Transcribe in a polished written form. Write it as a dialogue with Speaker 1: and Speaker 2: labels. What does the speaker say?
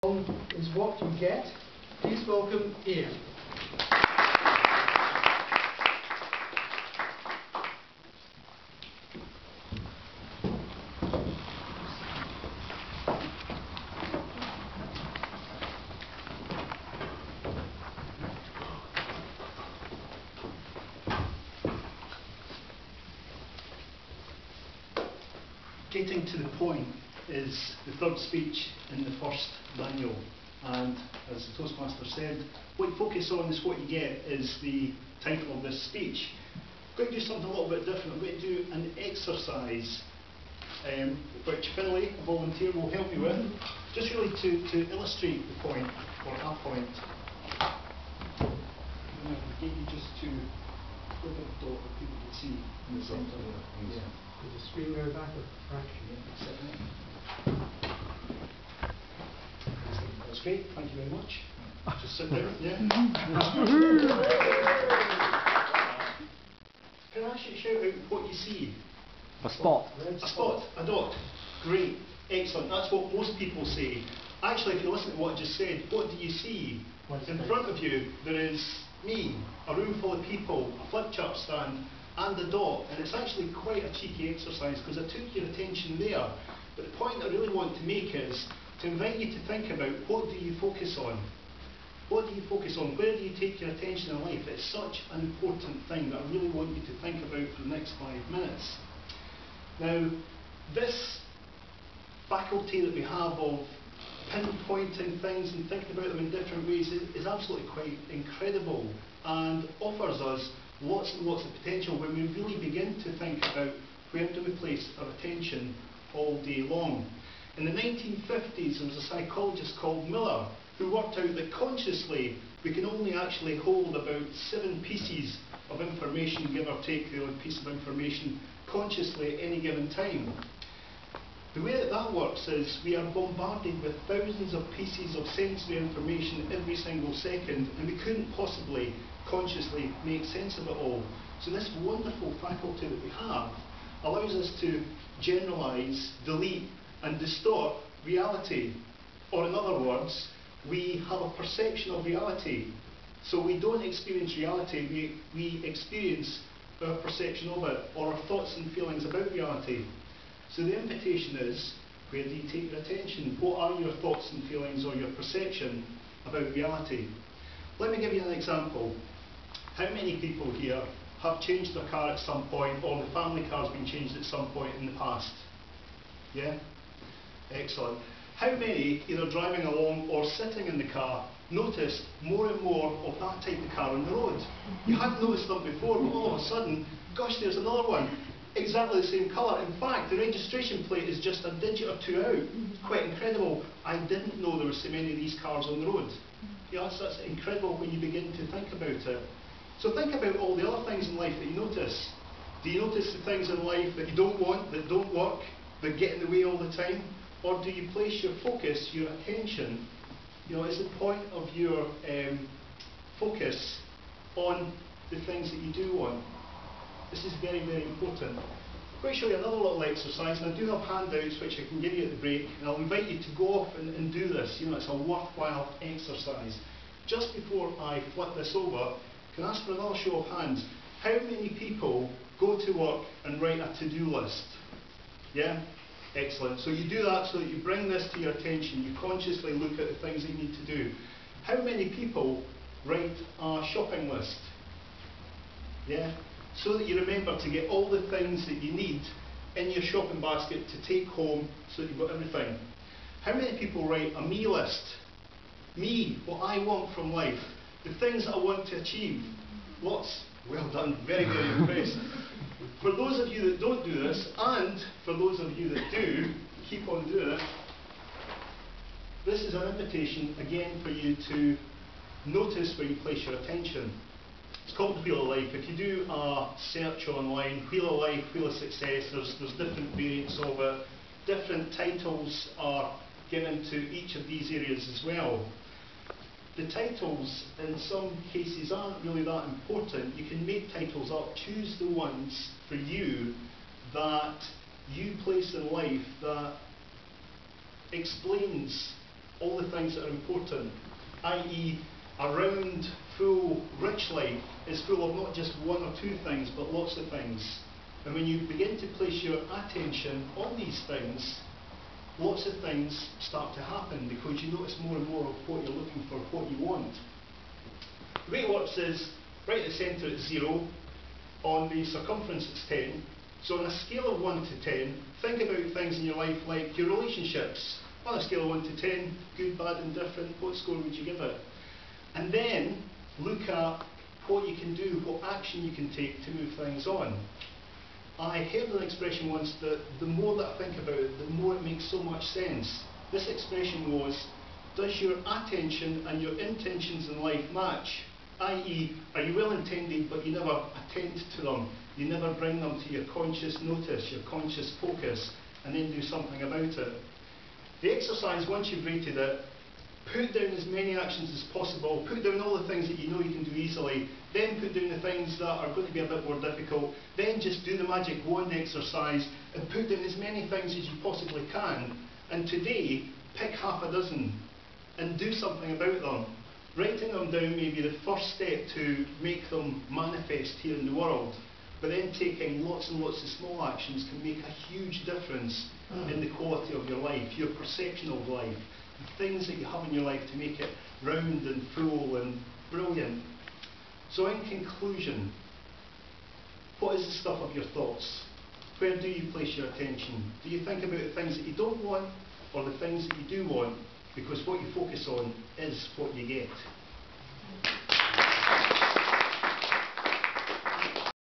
Speaker 1: Is what you get. Please welcome Ian.
Speaker 2: Getting to the point is the third speech in the first manual, and as the Toastmaster said, what you focus on is what you get is the title of this speech. I'm going to do something a little bit different. I'm going to do an exercise which Finlay, a volunteer, will help me with, just really to illustrate the point, or a point. I'm going to get you just to the big dot that people can see in the centre there. Yeah.
Speaker 1: Does the screen go back or back?
Speaker 2: Yeah, that's great, thank you very much. Just sit down, yeah. Can I ask you to shout out what you see?
Speaker 3: A spot.
Speaker 2: A spot, a dot. Great, excellent, that's what most people say. Actually, if you listen to what I just said, what do you see? In front of you, there is me, a room full of people, a flip chart stand, and a dot, and it's actually quite a cheeky exercise because I took your attention there. But the point I really want to make is to invite you to think about what do you focus on? What do you focus on? Where do you take your attention in life? It's such an important thing that I really want you to think about for the next 5 minutes. Now, this faculty that we have of pinpointing things and thinking about them in different ways is absolutely quite incredible and offers us lots and lots of potential when we really begin to think about where do we place our attention all day long. In the 1950s, there was a psychologist called Miller who worked out that consciously we can only actually hold about 7 pieces of information, give or take the odd piece of information, consciously at any given time. The way that that works is we are bombarded with thousands of pieces of sensory information every single second, and we couldn't possibly consciously make sense of it all. So this wonderful faculty that we have allows us to generalise, delete and distort reality. Or in other words, we have a perception of reality. So we don't experience reality, we experience our perception of it, or our thoughts and feelings about reality. So the invitation is, where do you take your attention? What are your thoughts and feelings or your perception about reality? Let me give you an example. How many people here have changed their car at some point, or the family car's been changed at some point in the past? Yeah? Excellent. How many, either driving along or sitting in the car, noticed more and more of that type of car on the road? You hadn't noticed them before, but all of a sudden, gosh, there's another one. Exactly the same colour. In fact, the registration plate is just a digit or 2 out. Quite incredible. I didn't know there were so many of these cars on the road. Yeah, that's incredible when you begin to think about it. So think about all the other things in life that you notice. Do you notice the things in life that you don't want, that don't work, that get in the way all the time? Or do you place your focus, your attention, is the point of your focus on the things that you do want? This is very, very important. I'm going to show you another little exercise, and I do have handouts which I can give you at the break, and I'll invite you to go off and do this. It's a worthwhile exercise. Just before I flip this over, can I ask for another show of hands? How many people go to work and write a to-do list? Yeah? Excellent. So you do that so that you bring this to your attention, you consciously look at the things that you need to do. How many people write a shopping list? Yeah? So that you remember to get all the things that you need in your shopping basket to take home so that you've got everything. How many people write a me list? Me, what I want from life, the things that I want to achieve. Lots. Well done, very, very impressed. For those of you that don't do this, and for those of you that do, keep on doing it, this is an invitation again for you to notice where you place your attention. It's called the Wheel of Life. If you do a search online, Wheel of Life, Wheel of Success, there's different variants of it. Different titles are given to each of these areas as well. The titles in some cases aren't really that important. You can make titles up, choose the ones for you that you place in life that explains all the things that are important, i.e. a round, full, rich life is full of not just one or two things, but lots of things. And when you begin to place your attention on these things, lots of things start to happen because you notice more and more of what you're looking for, what you want. The way it works is, right at the centre it's 0, on the circumference it's 10. So on a scale of 1 to 10, think about things in your life like your relationships. On a scale of 1 to 10, good, bad, indifferent, what score would you give it? And then look at what you can do, what action you can take to move things on. I heard an expression once that the more that I think about it, the more it makes so much sense. This expression was, does your attention and your intentions in life match? I.e., are you well intended but you never attend to them? You never bring them to your conscious notice, your conscious focus, and then do something about it. The exercise, once you've rated it, put down as many actions as possible, put down all the things that you know you can do easily, then put down the things that are going to be a bit more difficult, then just do the magic wand exercise and put down as many things as you possibly can, and today pick half a dozen and do something about them. Writing them down may be the first step to make them manifest here in the world, but then taking lots and lots of small actions can make a huge difference in the quality of your life, your perception of life, the things that you have in your life to make it round and full and brilliant. So in conclusion, what is the stuff of your thoughts? Where do you place your attention? Do you think about the things that you don't want or the things that you do want? Because what you focus on is what you get.